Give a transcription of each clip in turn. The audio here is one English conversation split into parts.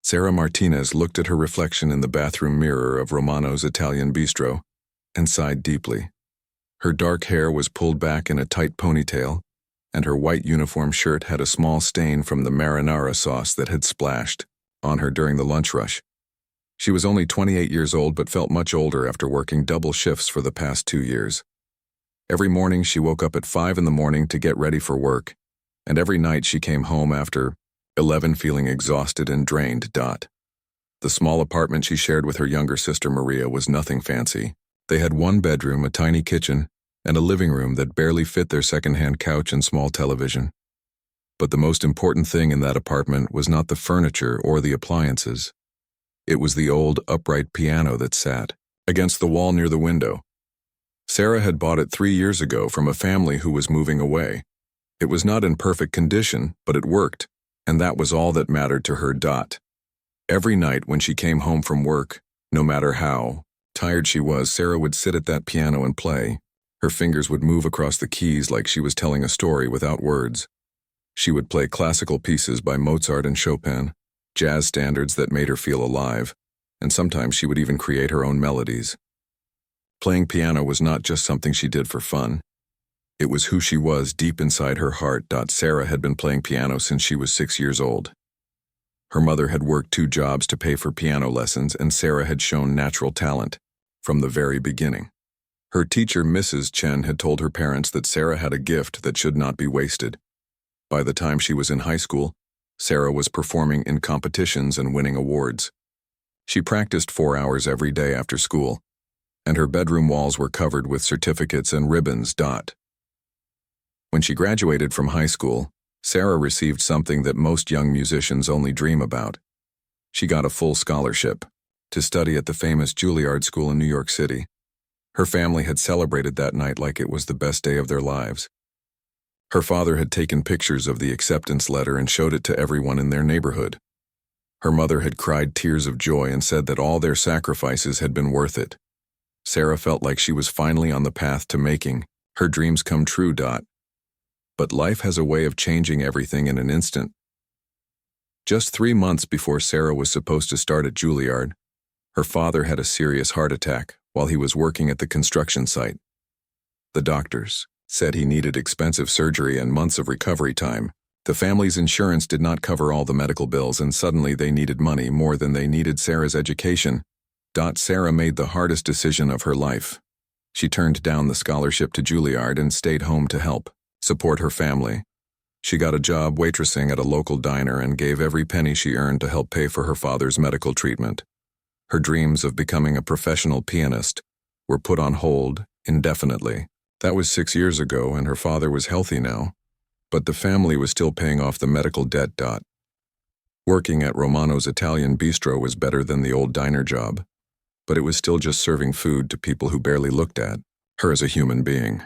Sarah Martinez looked at her reflection in the bathroom mirror of Romano's Italian bistro and sighed deeply. Her dark hair was pulled back in a tight ponytail, and her white uniform shirt had a small stain from the marinara sauce that had splashed on her during the lunch rush. She was only 28 years old but felt much older after working double shifts for the past 2 years. Every morning she woke up at 5 in the morning to get ready for work, and every night she came home after 11 feeling exhausted and drained. The small apartment she shared with her younger sister Maria was nothing fancy. They had one bedroom, a tiny kitchen, and a living room that barely fit their second-hand couch and small television. But the most important thing in that apartment was not the furniture or the appliances. It was the old, upright piano that sat against the wall near the window. Sarah had bought it 3 years ago from a family who was moving away. It was not in perfect condition, but it worked, and that was all that mattered to her. Every night when she came home from work, no matter how tired she was, Sarah would sit at that piano and play. Her fingers would move across the keys like she was telling a story without words. She would play classical pieces by Mozart and Chopin, jazz standards that made her feel alive, and sometimes she would even create her own melodies. Playing piano was not just something she did for fun. It was who she was deep inside her heart. Sarah had been playing piano since she was 6 years old. Her mother had worked 2 jobs to pay for piano lessons, and Sarah had shown natural talent from the very beginning. Her teacher, Mrs. Chen, had told her parents that Sarah had a gift that should not be wasted. By the time she was in high school, Sarah was performing in competitions and winning awards. She practiced 4 hours every day after school, and her bedroom walls were covered with certificates and ribbons. When she graduated from high school, Sarah received something that most young musicians only dream about. She got a full scholarship to study at the famous Juilliard School in New York City. Her family had celebrated that night like it was the best day of their lives. Her father had taken pictures of the acceptance letter and showed it to everyone in their neighborhood. Her mother had cried tears of joy and said that all their sacrifices had been worth it. Sarah felt like she was finally on the path to making her dreams come true. But life has a way of changing everything in an instant. Just 3 months before Sarah was supposed to start at Juilliard, her father had a serious heart attack while he was working at the construction site. The doctors said he needed expensive surgery and months of recovery time. The family's insurance did not cover all the medical bills, and suddenly they needed money more than they needed Sarah's education. Sarah made the hardest decision of her life. She turned down the scholarship to Juilliard and stayed home to help support her family. She got a job waitressing at a local diner and gave every penny she earned to help pay for her father's medical treatment. Her dreams of becoming a professional pianist were put on hold indefinitely. That was 6 years ago, and her father was healthy now, but the family was still paying off the medical debt. Working at Romano's Italian bistro was better than the old diner job, but it was still just serving food to people who barely looked at her as a human being.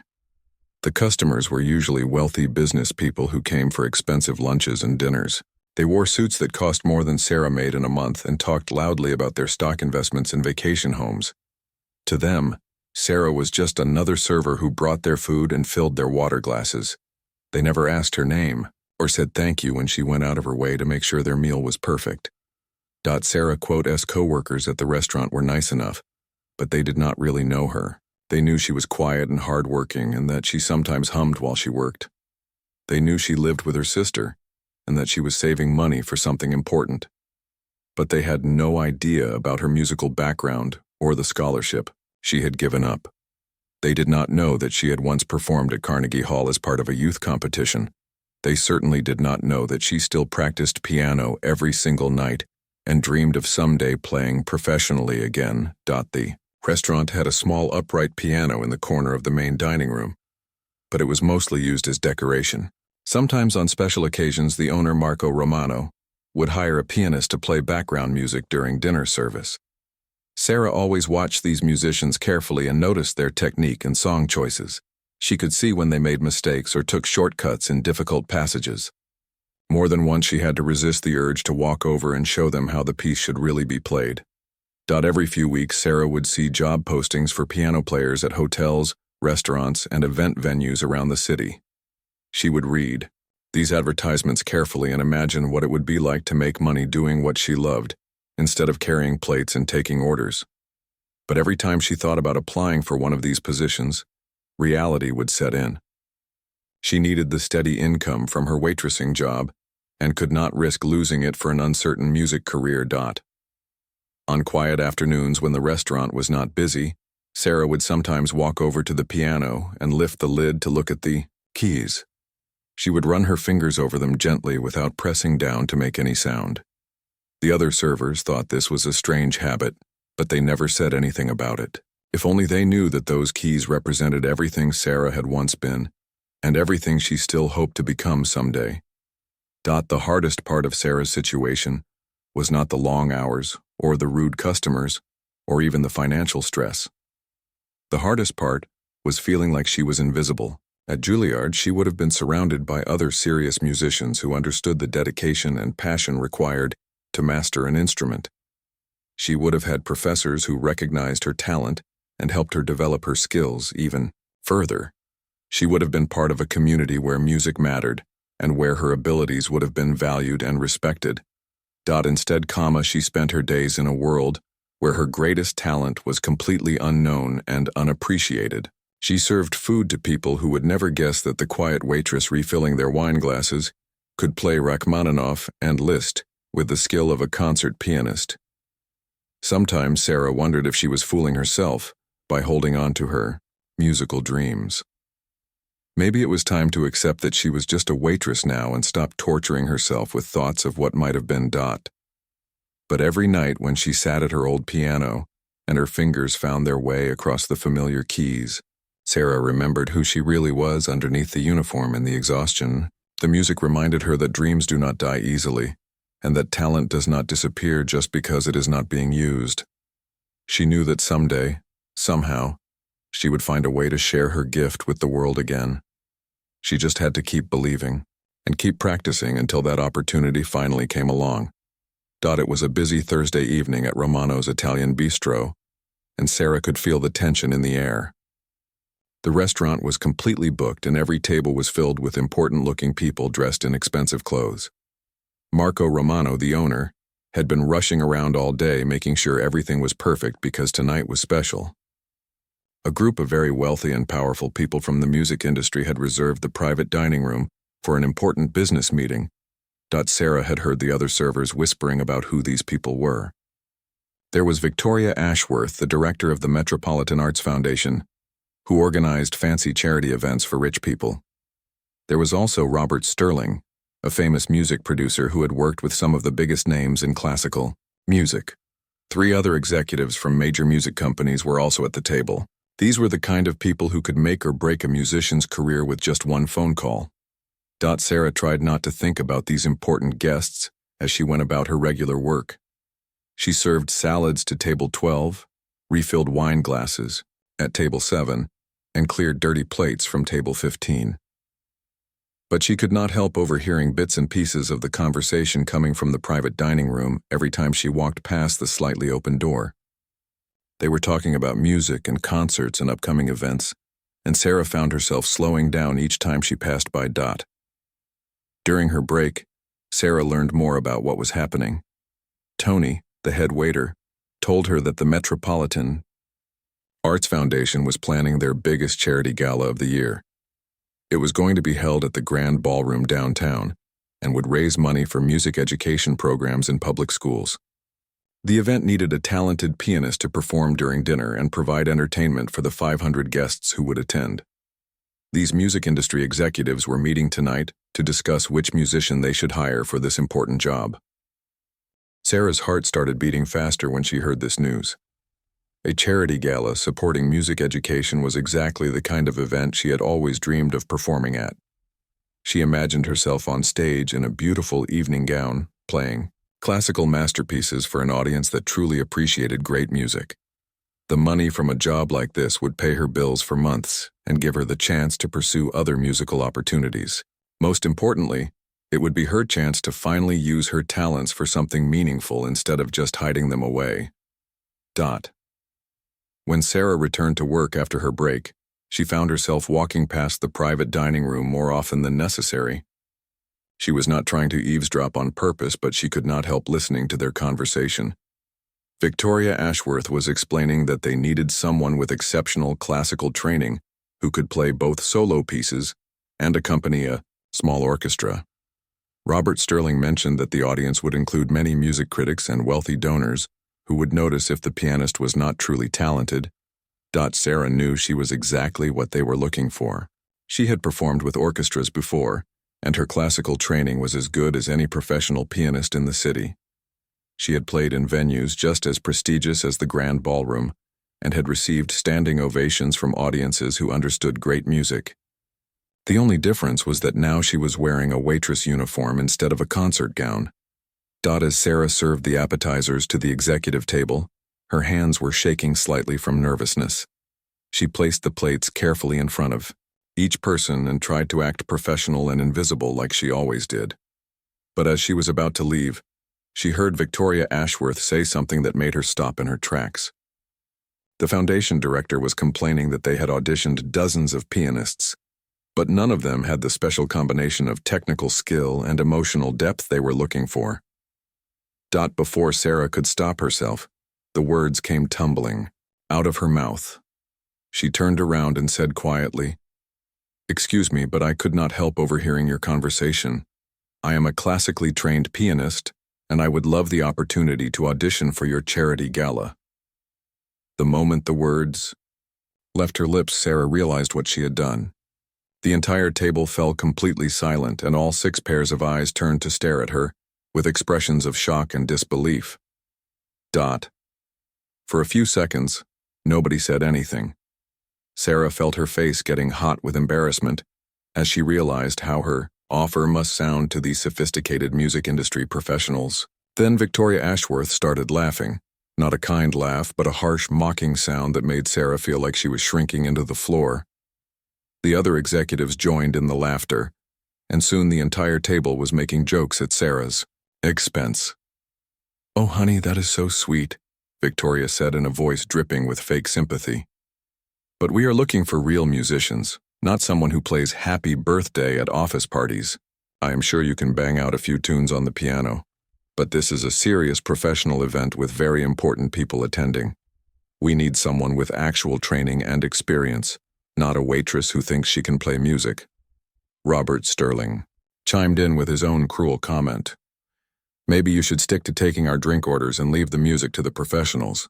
The customers were usually wealthy business people who came for expensive lunches and dinners. They wore suits that cost more than Sarah made in a month and talked loudly about their stock investments in vacation homes. To them, Sarah was just another server who brought their food and filled their water glasses. They never asked her name or said thank you when she went out of her way to make sure their meal was perfect. Sarah's co-workers at the restaurant were nice enough, but they did not really know her. They knew she was quiet and hardworking and that she sometimes hummed while she worked. They knew she lived with her sister and that she was saving money for something important. But they had no idea about her musical background or the scholarship she had given up. They did not know that she had once performed at Carnegie Hall as part of a youth competition. They certainly did not know that she still practiced piano every single night and dreamed of someday playing professionally again. The restaurant had a small upright piano in the corner of the main dining room, but it was mostly used as decoration. Sometimes on special occasions, the owner, Marco Romano, would hire a pianist to play background music during dinner service. Sarah always watched these musicians carefully and noticed their technique and song choices. She could see when they made mistakes or took shortcuts in difficult passages. More than once she had to resist the urge to walk over and show them how the piece should really be played. Every few weeks, Sarah would see job postings for piano players at hotels, restaurants, and event venues around the city. She would read, these advertisements carefully and imagined what it would be like to make money doing what she loved, instead of carrying plates and taking orders. But every time she thought about applying for one of these positions, reality would set in. She needed the steady income from her waitressing job and could not risk losing it for an uncertain music career. On quiet afternoons when the restaurant was not busy, Sarah would sometimes walk over to the piano and lift the lid to look at the keys. She would run her fingers over them gently without pressing down to make any sound. The other servers thought this was a strange habit, but they never said anything about it. If only they knew that those keys represented everything Sarah had once been, and everything she still hoped to become someday. The hardest part of Sarah's situation was not the long hours, or the rude customers, or even the financial stress. The hardest part was feeling like she was invisible. At Juilliard, she would have been surrounded by other serious musicians who understood the dedication and passion required to master an instrument. She would have had professors who recognized her talent and helped her develop her skills even further. She would have been part of a community where music mattered and where her abilities would have been valued and respected. Instead, she spent her days in a world where her greatest talent was completely unknown and unappreciated. She served food to people who would never guess that the quiet waitress refilling their wine glasses could play Rachmaninoff and Liszt with the skill of a concert pianist. Sometimes Sarah wondered if she was fooling herself by holding on to her musical dreams. Maybe it was time to accept that she was just a waitress now and stop torturing herself with thoughts of what might have been. But every night when she sat at her old piano and her fingers found their way across the familiar keys, Sarah remembered who she really was underneath the uniform and the exhaustion. The music reminded her that dreams do not die easily, and that talent does not disappear just because it is not being used. She knew that someday, somehow, she would find a way to share her gift with the world again. She just had to keep believing and keep practicing until that opportunity finally came along. It was a busy Thursday evening at Romano's Italian Bistro, and Sarah could feel the tension in the air. The restaurant was completely booked and every table was filled with important-looking people dressed in expensive clothes. Marco Romano, the owner, had been rushing around all day making sure everything was perfect because tonight was special. A group of very wealthy and powerful people from the music industry had reserved the private dining room for an important business meeting. Sarah had heard the other servers whispering about who these people were. There was Victoria Ashworth, the director of the Metropolitan Arts Foundation, who organized fancy charity events for rich people. There was also Robert Sterling, a famous music producer who had worked with some of the biggest names in classical music. 3 other executives from major music companies were also at the table. These were the kind of people who could make or break a musician's career with just one phone call. Sarah tried not to think about these important guests as she went about her regular work. She served salads to table 12, refilled wine glasses at table 7, and cleared dirty plates from table 15. But she could not help overhearing bits and pieces of the conversation coming from the private dining room every time she walked past the slightly open door. They were talking about music and concerts and upcoming events, and Sarah found herself slowing down each time she passed by. During her break, Sarah learned more about what was happening. Tony, the head waiter, told her that the Metropolitan Arts Foundation was planning their biggest charity gala of the year. It was going to be held at the Grand Ballroom downtown and would raise money for music education programs in public schools. The event needed a talented pianist to perform during dinner and provide entertainment for the 500 guests who would attend. These music industry executives were meeting tonight to discuss which musician they should hire for this important job. Sarah's heart started beating faster when she heard this news. A charity gala supporting music education was exactly the kind of event she had always dreamed of performing at. She imagined herself on stage in a beautiful evening gown, playing classical masterpieces for an audience that truly appreciated great music. The money from a job like this would pay her bills for months and give her the chance to pursue other musical opportunities. Most importantly, it would be her chance to finally use her talents for something meaningful instead of just hiding them away. When Sarah returned to work after her break, she found herself walking past the private dining room more often than necessary. She was not trying to eavesdrop on purpose, but she could not help listening to their conversation. Victoria Ashworth was explaining that they needed someone with exceptional classical training who could play both solo pieces and accompany a small orchestra. Robert Sterling mentioned that the audience would include many music critics and wealthy donors who would notice if the pianist was not truly talented. Sarah knew she was exactly what they were looking for. She had performed with orchestras before, and her classical training was as good as any professional pianist in the city. She had played in venues just as prestigious as the Grand Ballroom and had received standing ovations from audiences who understood great music. The only difference was that now she was wearing a waitress uniform instead of a concert gown. As Sarah served the appetizers to the executive table, her hands were shaking slightly from nervousness. She placed the plates carefully in front of each person and tried to act professional and invisible like she always did. But as she was about to leave, she heard Victoria Ashworth say something that made her stop in her tracks. The foundation director was complaining that they had auditioned dozens of pianists, but none of them had the special combination of technical skill and emotional depth they were looking for. Before Sarah could stop herself, the words came tumbling out of her mouth. She turned around and said quietly, "Excuse me, but I could not help overhearing your conversation. I am a classically trained pianist, and I would love the opportunity to audition for your charity gala." The moment the words left her lips, Sarah realized what she had done. The entire table fell completely silent, and all 6 pairs of eyes turned to stare at her, with expressions of shock and disbelief. For a few seconds, nobody said anything. Sarah felt her face getting hot with embarrassment as she realized how her offer must sound to these sophisticated music industry professionals. Then Victoria Ashworth started laughing, not a kind laugh, but a harsh, mocking sound that made Sarah feel like she was shrinking into the floor. The other executives joined in the laughter, and soon the entire table was making jokes at Sarah's expense. "Oh, honey, that is so sweet," Victoria said in a voice dripping with fake sympathy. "But we are looking for real musicians, not someone who plays Happy Birthday at office parties. I am sure you can bang out a few tunes on the piano, but this is a serious professional event with very important people attending. We need someone with actual training and experience, not a waitress who thinks she can play music." Robert Sterling chimed in with his own cruel comment. "Maybe you should stick to taking our drink orders and leave the music to the professionals.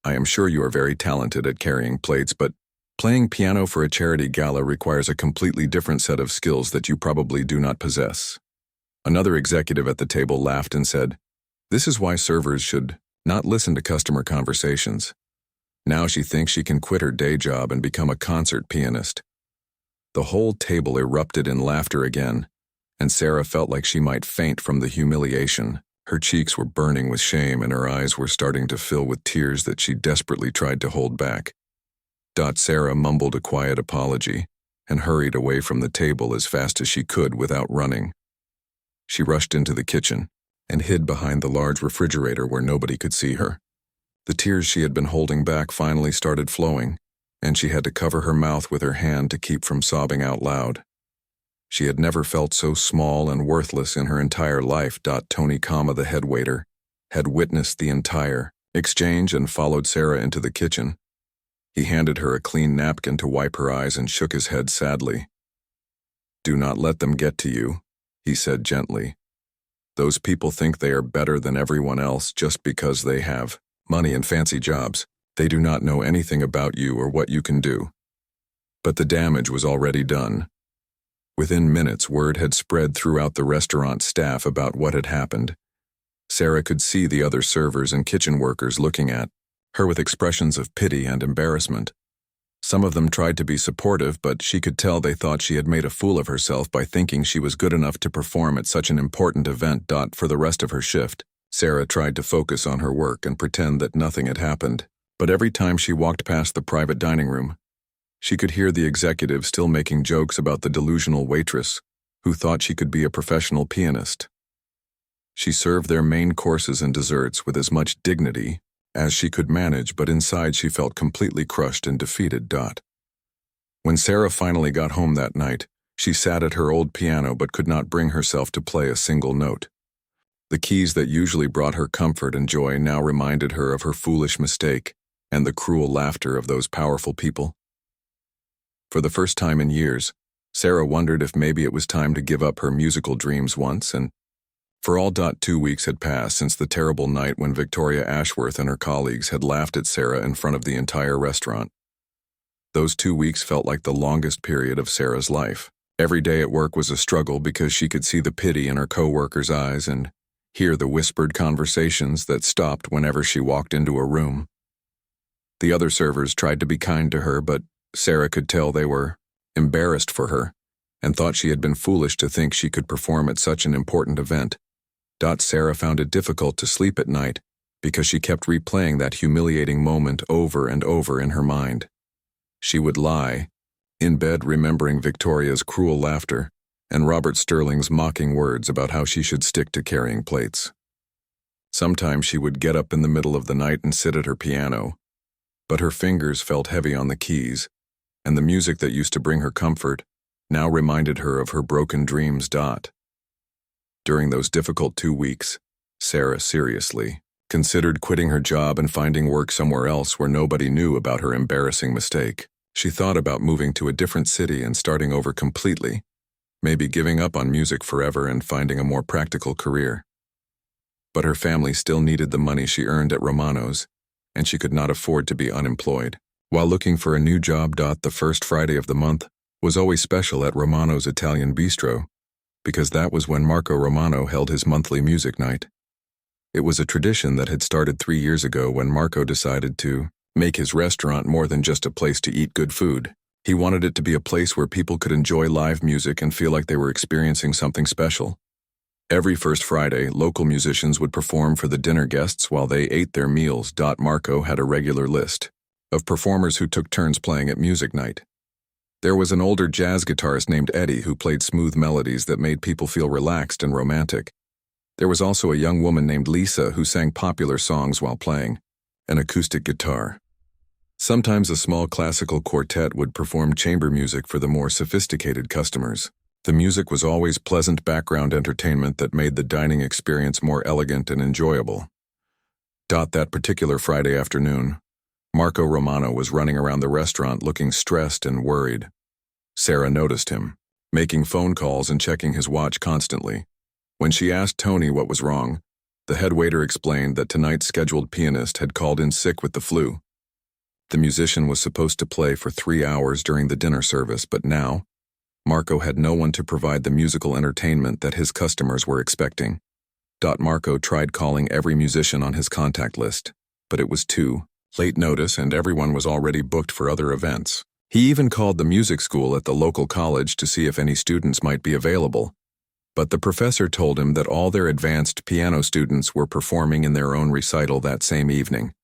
I am sure you are very talented at carrying plates, but playing piano for a charity gala requires a completely different set of skills that you probably do not possess." Another executive at the table laughed and said, "This is why servers should not listen to customer conversations. Now she thinks she can quit her day job and become a concert pianist." The whole table erupted in laughter again, and Sarah felt like she might faint from the humiliation. Her cheeks were burning with shame and her eyes were starting to fill with tears that she desperately tried to hold back. Sarah mumbled a quiet apology and hurried away from the table as fast as she could without running. She rushed into the kitchen and hid behind the large refrigerator where nobody could see her. The tears she had been holding back finally started flowing, and she had to cover her mouth with her hand to keep from sobbing out loud. She had never felt so small and worthless in her entire life. Tony, the head waiter, had witnessed the entire exchange and followed Sarah into the kitchen. He handed her a clean napkin to wipe her eyes and shook his head sadly. "Do not let them get to you," he said gently. "Those people think they are better than everyone else just because they have money and fancy jobs. They do not know anything about you or what you can do." But the damage was already done. Within minutes, word had spread throughout the restaurant staff about what had happened. Sarah could see the other servers and kitchen workers looking at her with expressions of pity and embarrassment. Some of them tried to be supportive, but she could tell they thought she had made a fool of herself by thinking she was good enough to perform at such an important event. For the rest of her shift, Sarah tried to focus on her work and pretend that nothing had happened. But every time she walked past the private dining room, she could hear the executive still making jokes about the delusional waitress who thought she could be a professional pianist. She served their main courses and desserts with as much dignity as she could manage, but inside she felt completely crushed and defeated. When Sarah finally got home that night, She sat at her old piano but could not bring herself to play a single note. The keys that usually brought her comfort and joy now reminded her of her foolish mistake and the cruel laughter of those powerful people. For the first time in years, Sarah wondered if maybe it was time to give up her musical dreams once, and for all 2 weeks had passed since the terrible night when Victoria Ashworth and her colleagues had laughed at Sarah in front of the entire restaurant. Those 2 weeks felt like the longest period of Sarah's life. Every day at work was a struggle because she could see the pity in her co-workers' eyes and hear the whispered conversations that stopped whenever she walked into a room. The other servers tried to be kind to her, but Sarah could tell they were embarrassed for her and thought she had been foolish to think she could perform at such an important event. Sarah found it difficult to sleep at night because she kept replaying that humiliating moment over and over in her mind. She would lie in bed remembering Victoria's cruel laughter and Robert Sterling's mocking words about how she should stick to carrying plates. Sometimes she would get up in the middle of the night and sit at her piano, but her fingers felt heavy on the keys, and the music that used to bring her comfort now reminded her of her broken dreams. During those difficult 2 weeks, Sarah seriously considered quitting her job and finding work somewhere else where nobody knew about her embarrassing mistake. She thought about moving to a different city and starting over completely, maybe giving up on music forever and finding a more practical career. But her family still needed the money she earned at Romano's, and she could not afford to be unemployed. While looking for a new job, the first Friday of the month was always special at Romano's Italian Bistro, because that was when Marco Romano held his monthly music night. It was a tradition that had started 3 years ago when Marco decided to make his restaurant more than just a place to eat good food. He wanted it to be a place where people could enjoy live music and feel like they were experiencing something special. Every first Friday, local musicians would perform for the dinner guests while they ate their meals. Marco had a regular list of performers who took turns playing at music night. There was an older jazz guitarist named Eddie who played smooth melodies that made people feel relaxed and romantic. There was also a young woman named Lisa who sang popular songs while playing an acoustic guitar. Sometimes a small classical quartet would perform chamber music for the more sophisticated customers. The music was always pleasant background entertainment that made the dining experience more elegant and enjoyable. That particular Friday afternoon, Marco Romano was running around the restaurant looking stressed and worried. Sarah noticed him, making phone calls and checking his watch constantly. When she asked Tony what was wrong, the head waiter explained that tonight's scheduled pianist had called in sick with the flu. The musician was supposed to play for 3 hours during the dinner service, but now, Marco had no one to provide the musical entertainment that his customers were expecting. Marco tried calling every musician on his contact list, but it was too late notice and everyone was already booked for other events. He even called the music school at the local college to see if any students might be available, but the professor told him that all their advanced piano students were performing in their own recital that same evening.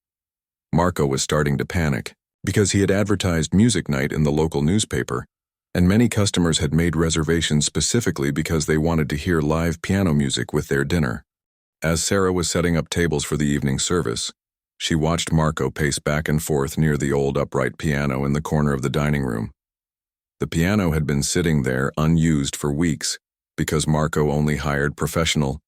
Marco was starting to panic because he had advertised music night in the local newspaper, and many customers had made reservations specifically because they wanted to hear live piano music with their dinner. As Sarah was setting up tables for the evening service, she watched Marco pace back and forth near the old upright piano in the corner of the dining room. The piano had been sitting there unused for weeks because Marco only hired professional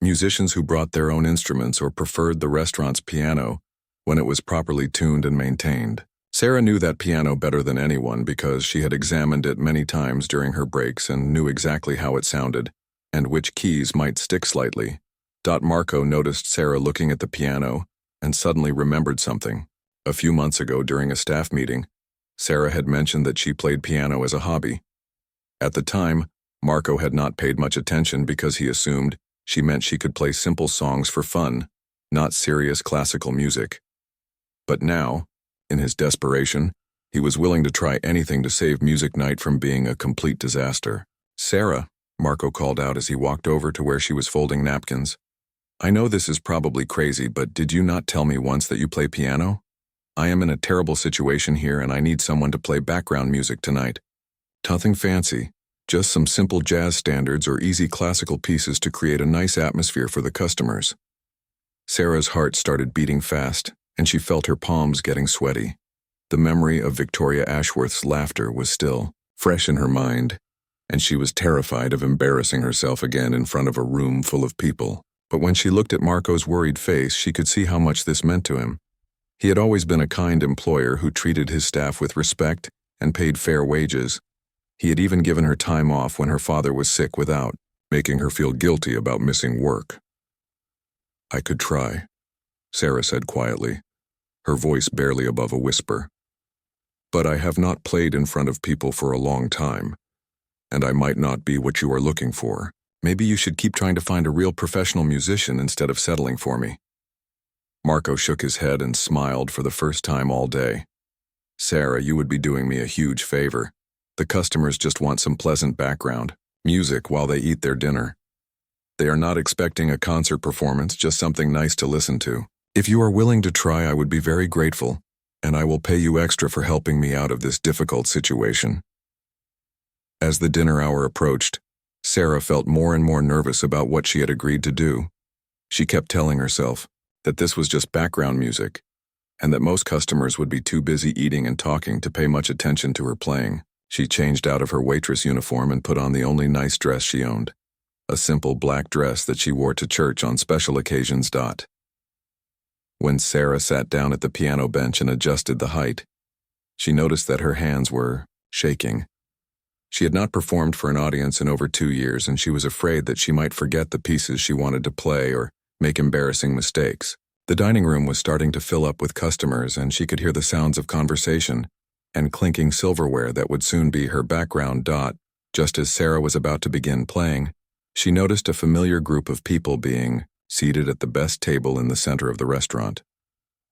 musicians who brought their own instruments or preferred the restaurant's piano when it was properly tuned and maintained. Sarah knew that piano better than anyone because she had examined it many times during her breaks and knew exactly how it sounded and which keys might stick slightly. Marco noticed Sarah looking at the piano and suddenly remembered something. A few months ago during a staff meeting, Sarah had mentioned that she played piano as a hobby. At the time, Marco had not paid much attention because he assumed she meant she could play simple songs for fun, not serious classical music. But now, in his desperation, he was willing to try anything to save music night from being a complete disaster. "Sarah," Marco called out as he walked over to where she was folding napkins. "I know this is probably crazy, but did you not tell me once that you play piano? I am in a terrible situation here and I need someone to play background music tonight. Nothing fancy, just some simple jazz standards or easy classical pieces to create a nice atmosphere for the customers." Sarah's heart started beating fast, and she felt her palms getting sweaty. The memory of Victoria Ashworth's laughter was still fresh in her mind, and she was terrified of embarrassing herself again in front of a room full of people. But when she looked at Marco's worried face, she could see how much this meant to him. He had always been a kind employer who treated his staff with respect and paid fair wages. He had even given her time off when her father was sick without making her feel guilty about missing work. "I could try," Sarah said quietly, her voice barely above a whisper. "But I have not played in front of people for a long time, and I might not be what you are looking for. Maybe you should keep trying to find a real professional musician instead of settling for me." Marco shook his head and smiled for the first time all day. "Sarah, you would be doing me a huge favor. The customers just want some pleasant background music while they eat their dinner. They are not expecting a concert performance, just something nice to listen to. If you are willing to try, I would be very grateful, and I will pay you extra for helping me out of this difficult situation." As the dinner hour approached, Sarah felt more and more nervous about what she had agreed to do. She kept telling herself that this was just background music, and that most customers would be too busy eating and talking to pay much attention to her playing. She changed out of her waitress uniform and put on the only nice dress she owned, a simple black dress that she wore to church on special occasions. When Sarah sat down at the piano bench and adjusted the height, she noticed that her hands were shaking. She had not performed for an audience in over 2 years, and she was afraid that she might forget the pieces she wanted to play or make embarrassing mistakes. The dining room was starting to fill up with customers, and she could hear the sounds of conversation and clinking silverware that would soon be her background. Just as Sarah was about to begin playing, she noticed a familiar group of people being seated at the best table in the center of the restaurant.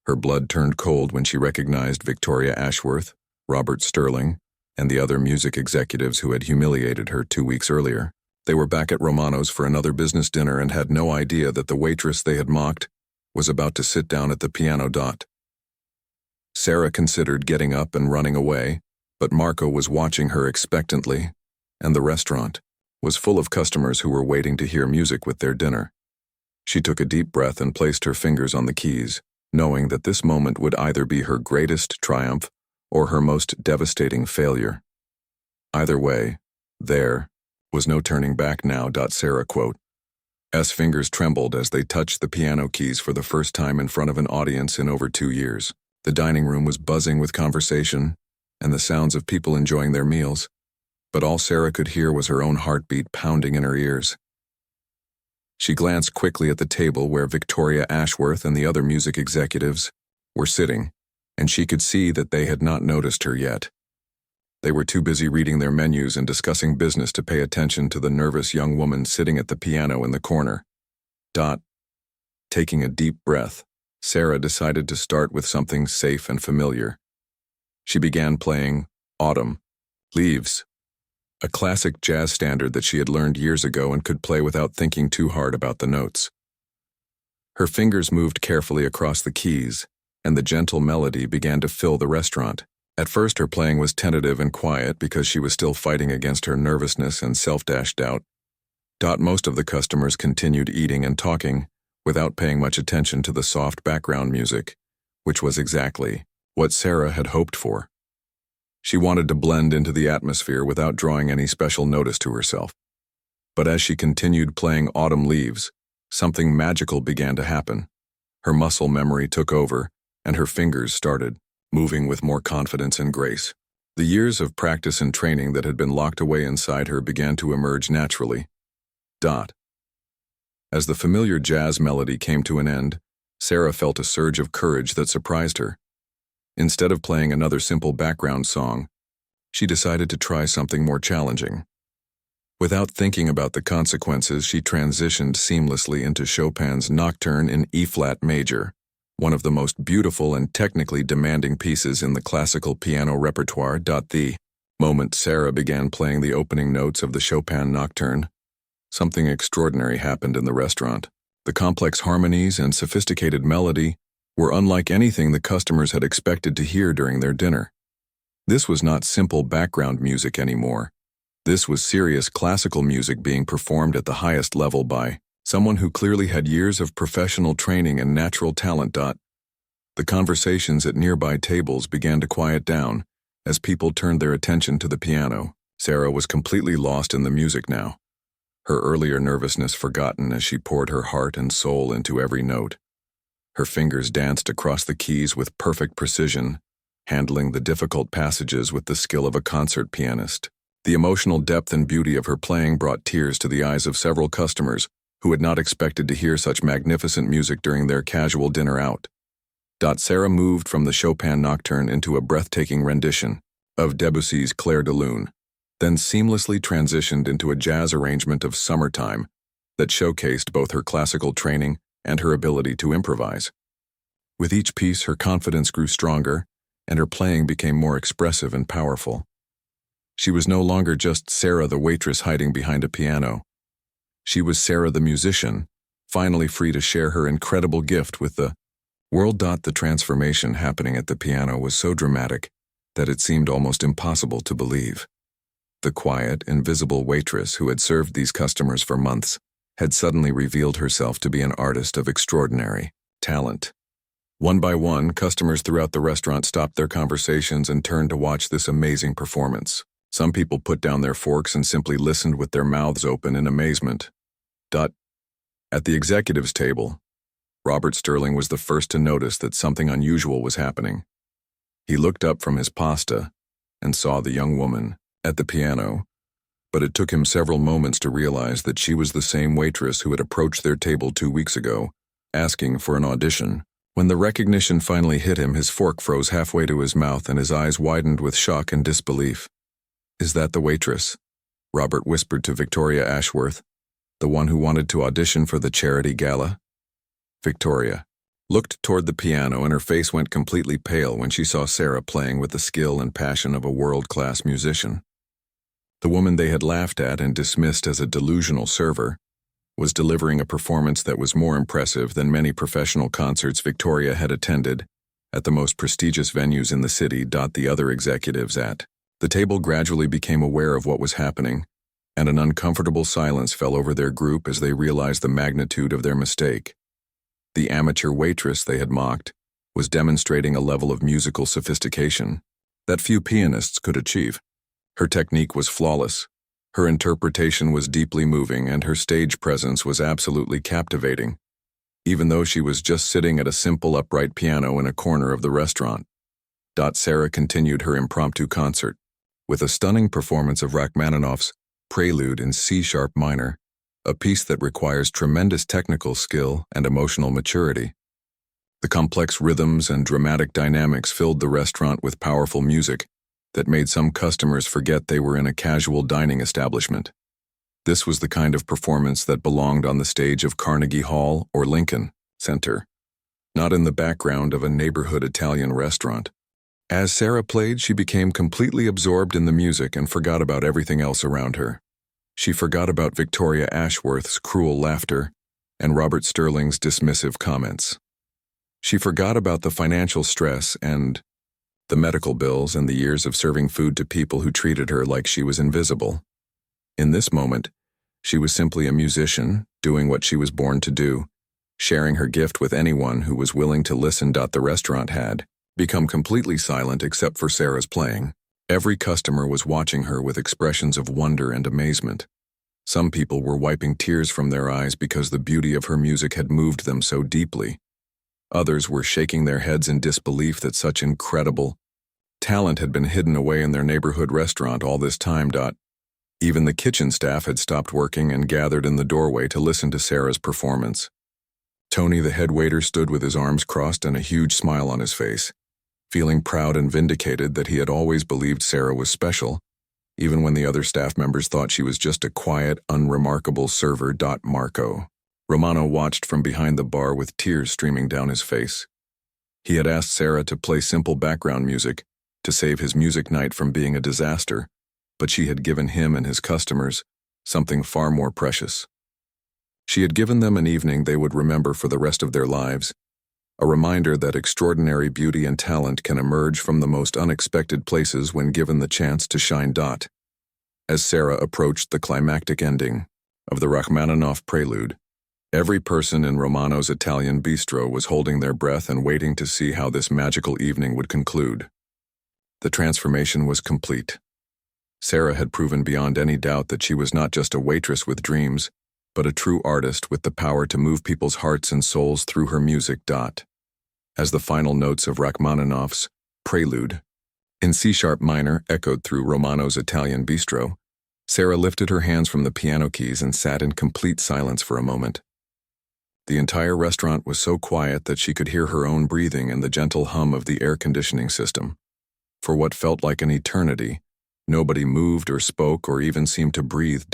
Her blood turned cold when she recognized Victoria Ashworth, Robert Sterling, and the other music executives who had humiliated her 2 weeks earlier. They were back at Romano's for another business dinner and had no idea that the waitress they had mocked was about to sit down at the piano. Sarah considered getting up and running away, but Marco was watching her expectantly, and the restaurant was full of customers who were waiting to hear music with their dinner. She took a deep breath and placed her fingers on the keys, knowing that this moment would either be her greatest triumph or her most devastating failure. Either way, there was no turning back now. Sarah quote. S fingers trembled as they touched the piano keys for the first time in front of an audience in over 2 years. The dining room was buzzing with conversation and the sounds of people enjoying their meals, but all Sarah could hear was her own heartbeat pounding in her ears. She glanced quickly at the table where Victoria Ashworth and the other music executives were sitting, and she could see that they had not noticed her yet. They were too busy reading their menus and discussing business to pay attention to the nervous young woman sitting at the piano in the corner. Taking a deep breath, Sarah decided to start with something safe and familiar. She began playing Autumn Leaves, a classic jazz standard that she had learned years ago and could play without thinking too hard about the notes. Her fingers moved carefully across the keys, and the gentle melody began to fill the restaurant. At first her playing was tentative and quiet because she was still fighting against her nervousness and self-doubt. Most of the customers continued eating and talking without paying much attention to the soft background music, which was exactly what Sarah had hoped for. She wanted to blend into the atmosphere without drawing any special notice to herself. But as she continued playing Autumn Leaves, something magical began to happen. Her muscle memory took over, and her fingers started moving with more confidence and grace. The years of practice and training that had been locked away inside her began to emerge naturally. As the familiar jazz melody came to an end, Sarah felt a surge of courage that surprised her. Instead of playing another simple background song, she decided to try something more challenging. Without thinking about the consequences, she transitioned seamlessly into Chopin's Nocturne in E-flat major, one of the most beautiful and technically demanding pieces in the classical piano repertoire. The moment Sarah began playing the opening notes of the Chopin Nocturne, something extraordinary happened in the restaurant. The complex harmonies and sophisticated melody were unlike anything the customers had expected to hear during their dinner. This was not simple background music anymore. This was serious classical music being performed at the highest level by someone who clearly had years of professional training and natural talent. The conversations at nearby tables began to quiet down as people turned their attention to the piano. Sarah was completely lost in the music now, her earlier nervousness forgotten as she poured her heart and soul into every note. Her fingers danced across the keys with perfect precision, handling the difficult passages with the skill of a concert pianist. The emotional depth and beauty of her playing brought tears to the eyes of several customers who had not expected to hear such magnificent music during their casual dinner out. Sarah moved from the Chopin Nocturne into a breathtaking rendition of Debussy's Clair de Lune, then seamlessly transitioned into a jazz arrangement of Summertime that showcased both her classical training and her ability to improvise. With each piece, her confidence grew stronger, and her playing became more expressive and powerful. She was no longer just Sarah the waitress hiding behind a piano. She was Sarah the musician, finally free to share her incredible gift with the world. The transformation happening at the piano was so dramatic that it seemed almost impossible to believe. The quiet, invisible waitress who had served these customers for months had suddenly revealed herself to be an artist of extraordinary talent. One by one, customers throughout the restaurant stopped their conversations and turned to watch this amazing performance. Some people put down their forks and simply listened with their mouths open in amazement. At the executives' table, Robert Sterling was the first to notice that something unusual was happening. He looked up from his pasta and saw the young woman at the piano, but it took him several moments to realize that she was the same waitress who had approached their table 2 weeks ago, asking for an audition. When the recognition finally hit him, his fork froze halfway to his mouth and his eyes widened with shock and disbelief. "Is that the waitress?" Robert whispered to Victoria Ashworth, the one who wanted to audition for the charity gala. Victoria looked toward the piano and her face went completely pale when she saw Sarah playing with the skill and passion of a world-class musician. The woman they had laughed at and dismissed as a delusional server was delivering a performance that was more impressive than many professional concerts Victoria had attended at the most prestigious venues in the city. The other executives at the table gradually became aware of what was happening, and an uncomfortable silence fell over their group as they realized the magnitude of their mistake. The amateur waitress they had mocked was demonstrating a level of musical sophistication that few pianists could achieve. Her technique was flawless, her interpretation was deeply moving, and her stage presence was absolutely captivating, even though she was just sitting at a simple upright piano in a corner of the restaurant. Sarah continued her impromptu concert with a stunning performance of Rachmaninoff's Prelude in C-sharp minor, a piece that requires tremendous technical skill and emotional maturity. The complex rhythms and dramatic dynamics filled the restaurant with powerful music that made some customers forget they were in a casual dining establishment. This was the kind of performance that belonged on the stage of Carnegie Hall or Lincoln Center, not in the background of a neighborhood Italian restaurant. As Sarah played, she became completely absorbed in the music and forgot about everything else around her. She forgot about Victoria Ashworth's cruel laughter and Robert Sterling's dismissive comments. She forgot about the financial stress and the medical bills and the years of serving food to people who treated her like she was invisible. In this moment, she was simply a musician, doing what she was born to do, sharing her gift with anyone who was willing to listen. The restaurant had become completely silent except for Sarah's playing. Every customer was watching her with expressions of wonder and amazement. Some people were wiping tears from their eyes because the beauty of her music had moved them so deeply. Others were shaking their heads in disbelief that such incredible talent had been hidden away in their neighborhood restaurant all this time. Even the kitchen staff had stopped working and gathered in the doorway to listen to Sarah's performance. Tony, the head waiter, stood with his arms crossed and a huge smile on his face, feeling proud and vindicated that he had always believed Sarah was special, even when the other staff members thought she was just a quiet, unremarkable server. Marco Romano watched from behind the bar with tears streaming down his face. He had asked Sarah to play simple background music to save his music night from being a disaster, but she had given him and his customers something far more precious. She had given them an evening they would remember for the rest of their lives, a reminder that extraordinary beauty and talent can emerge from the most unexpected places when given the chance to shine. As Sarah approached the climactic ending of the Rachmaninoff Prelude, every person in Romano's Italian bistro was holding their breath and waiting to see how this magical evening would conclude. The transformation was complete. Sarah had proven beyond any doubt that she was not just a waitress with dreams, but a true artist with the power to move people's hearts and souls through her music. As the final notes of Rachmaninoff's Prelude in C-sharp minor echoed through Romano's Italian Bistro, Sarah lifted her hands from the piano keys and sat in complete silence for a moment. The entire restaurant was so quiet that she could hear her own breathing and the gentle hum of the air conditioning system. For what felt like an eternity, nobody moved or spoke or even seemed to breathe.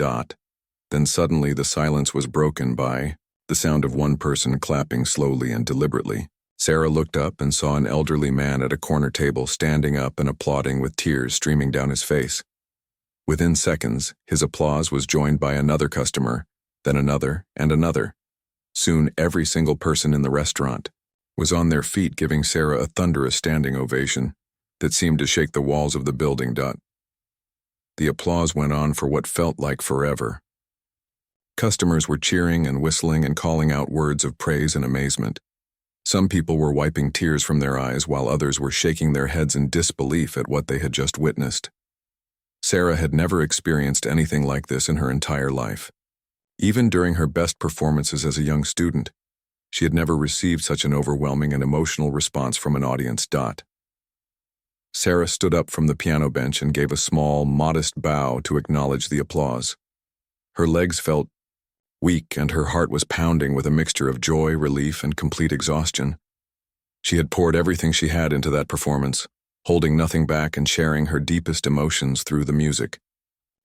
Then suddenly the silence was broken by the sound of one person clapping slowly and deliberately. Sarah looked up and saw an elderly man at a corner table standing up and applauding with tears streaming down his face. Within seconds, his applause was joined by another customer, then another and another. Soon every single person in the restaurant was on their feet, giving Sarah a thunderous standing ovation that seemed to shake the walls of the building. The applause went on for what felt like forever. Customers were cheering and whistling and calling out words of praise and amazement. Some people were wiping tears from their eyes while others were shaking their heads in disbelief at what they had just witnessed. Sarah had never experienced anything like this in her entire life. Even during her best performances as a young student, she had never received such an overwhelming and emotional response from an audience. Sarah stood up from the piano bench and gave a small, modest bow to acknowledge the applause. Her legs felt weak and her heart was pounding with a mixture of joy, relief, and complete exhaustion. She had poured everything she had into that performance, holding nothing back and sharing her deepest emotions through the music.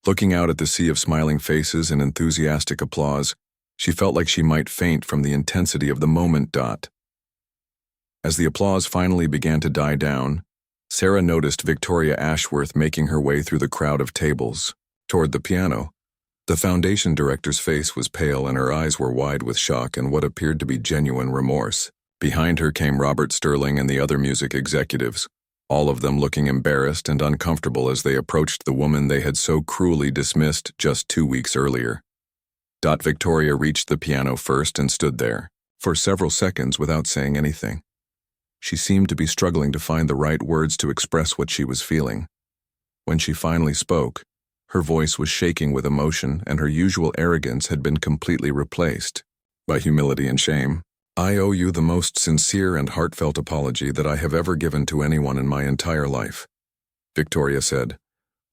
Looking out at the sea of smiling faces and enthusiastic applause, she felt like she might faint from the intensity of the moment. As the applause finally began to die down, Sarah noticed Victoria Ashworth making her way through the crowd of tables toward the piano. The foundation director's face was pale and her eyes were wide with shock and what appeared to be genuine remorse. Behind her came Robert Sterling and the other music executives, all of them looking embarrassed and uncomfortable as they approached the woman they had so cruelly dismissed just 2 weeks earlier. Victoria reached the piano first and stood there for several seconds without saying anything. She seemed to be struggling to find the right words to express what she was feeling. When she finally spoke, her voice was shaking with emotion and her usual arrogance had been completely replaced by humility and shame. "I owe you the most sincere and heartfelt apology that I have ever given to anyone in my entire life," Victoria said,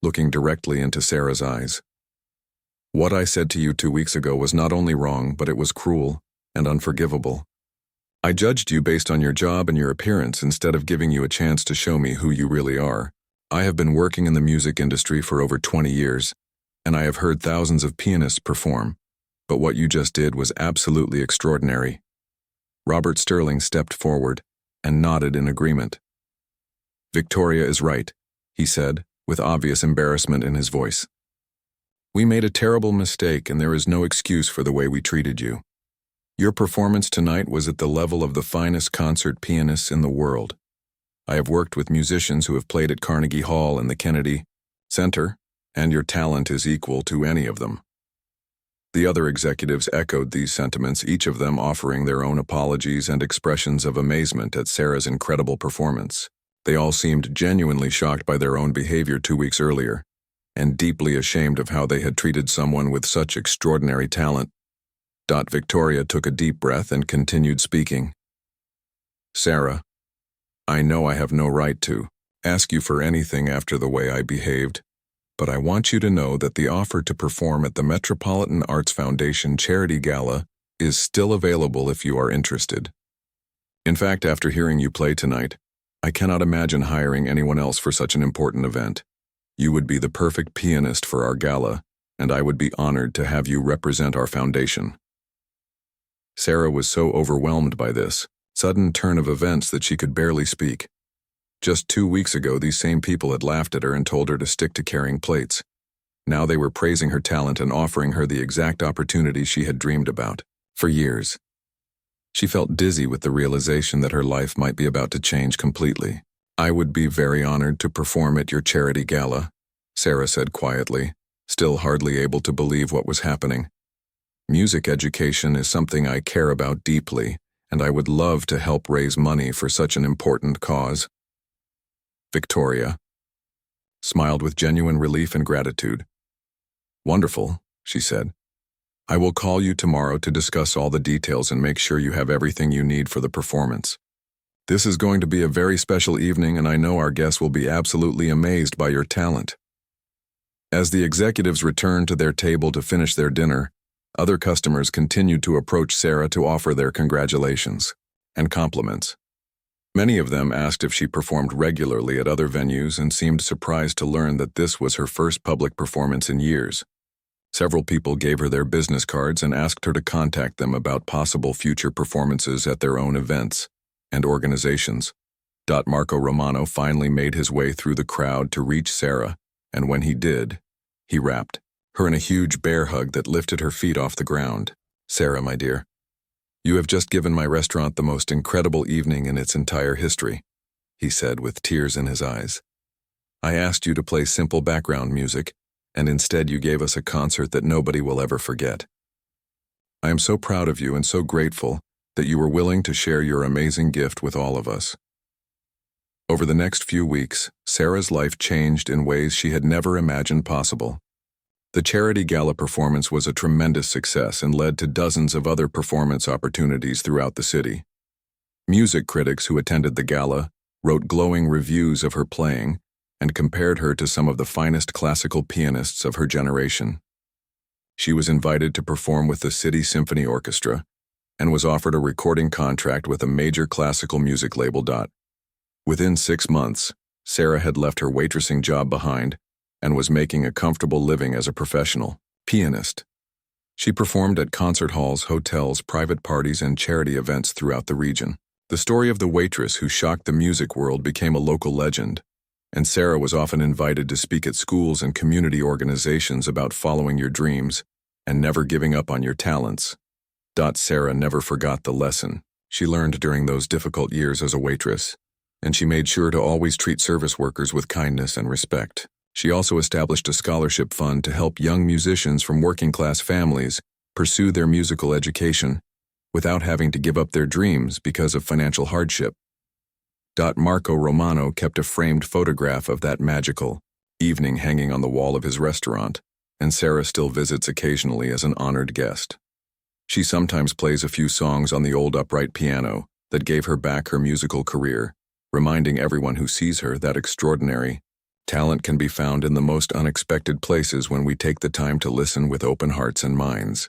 looking directly into Sarah's eyes. "What I said to you 2 weeks ago was not only wrong, but it was cruel and unforgivable. I judged you based on your job and your appearance instead of giving you a chance to show me who you really are. I have been working in the music industry for over 20 years, and I have heard thousands of pianists perform, but what you just did was absolutely extraordinary." Robert Sterling stepped forward and nodded in agreement. "Victoria is right," he said, with obvious embarrassment in his voice. "We made a terrible mistake and there is no excuse for the way we treated you. Your performance tonight was at the level of the finest concert pianists in the world. I have worked with musicians who have played at Carnegie Hall and the Kennedy Center, and your talent is equal to any of them." The other executives echoed these sentiments, each of them offering their own apologies and expressions of amazement at Sarah's incredible performance. They all seemed genuinely shocked by their own behavior 2 weeks earlier, and deeply ashamed of how they had treated someone with such extraordinary talent. Victoria took a deep breath and continued speaking. "Sarah, I know I have no right to ask you for anything after the way I behaved, but I want you to know that the offer to perform at the Metropolitan Arts Foundation Charity Gala is still available if you are interested. In fact, after hearing you play tonight, I cannot imagine hiring anyone else for such an important event. You would be the perfect pianist for our gala, and I would be honored to have you represent our foundation." Sarah was so overwhelmed by this sudden turn of events that she could barely speak. Just 2 weeks ago, these same people had laughed at her and told her to stick to carrying plates. Now they were praising her talent and offering her the exact opportunity she had dreamed about for years. She felt dizzy with the realization that her life might be about to change completely. "I would be very honored to perform at your charity gala," Sarah said quietly, still hardly able to believe what was happening. "Music education is something I care about deeply, and I would love to help raise money for such an important cause." "Victoria, smiled with genuine relief and gratitude. "Wonderful," she said. "I will call you tomorrow to discuss all the details and make sure you have everything you need for the performance. This is going to be a very special evening, and I know our guests will be absolutely amazed by your talent." As the executives returned to their table to finish their dinner, other customers continued to approach Sarah to offer their congratulations and compliments. Many of them asked if she performed regularly at other venues and seemed surprised to learn that this was her first public performance in years. Several people gave her their business cards and asked her to contact them about possible future performances at their own events and organizations. Marco Romano finally made his way through the crowd to reach Sarah, and when he did, he wrapped her in a huge bear hug that lifted her feet off the ground. "Sarah, my dear, you have just given my restaurant the most incredible evening in its entire history," he said with tears in his eyes. "I asked you to play simple background music, and instead you gave us a concert that nobody will ever forget. I am so proud of you and so grateful that you were willing to share your amazing gift with all of us." Over the next few weeks, Sarah's life changed in ways she had never imagined possible. The charity gala performance was a tremendous success and led to dozens of other performance opportunities throughout the city. Music critics who attended the gala wrote glowing reviews of her playing and compared her to some of the finest classical pianists of her generation. She was invited to perform with the City Symphony Orchestra and was offered a recording contract with a major classical music label. Within 6 months, Sarah had left her waitressing job behind and was making a comfortable living as a professional pianist. She performed at concert halls, hotels, private parties, and charity events throughout the region. The story of the waitress who shocked the music world became a local legend, and Sarah was often invited to speak at schools and community organizations about following your dreams and never giving up on your talents. Sarah never forgot the lesson she learned during those difficult years as a waitress, and she made sure to always treat service workers with kindness and respect. She also established a scholarship fund to help young musicians from working-class families pursue their musical education without having to give up their dreams because of financial hardship. Marco Romano kept a framed photograph of that magical evening hanging on the wall of his restaurant, and Sarah still visits occasionally as an honored guest. She sometimes plays a few songs on the old upright piano that gave her back her musical career, reminding everyone who sees her that extraordinary talent can be found in the most unexpected places when we take the time to listen with open hearts and minds.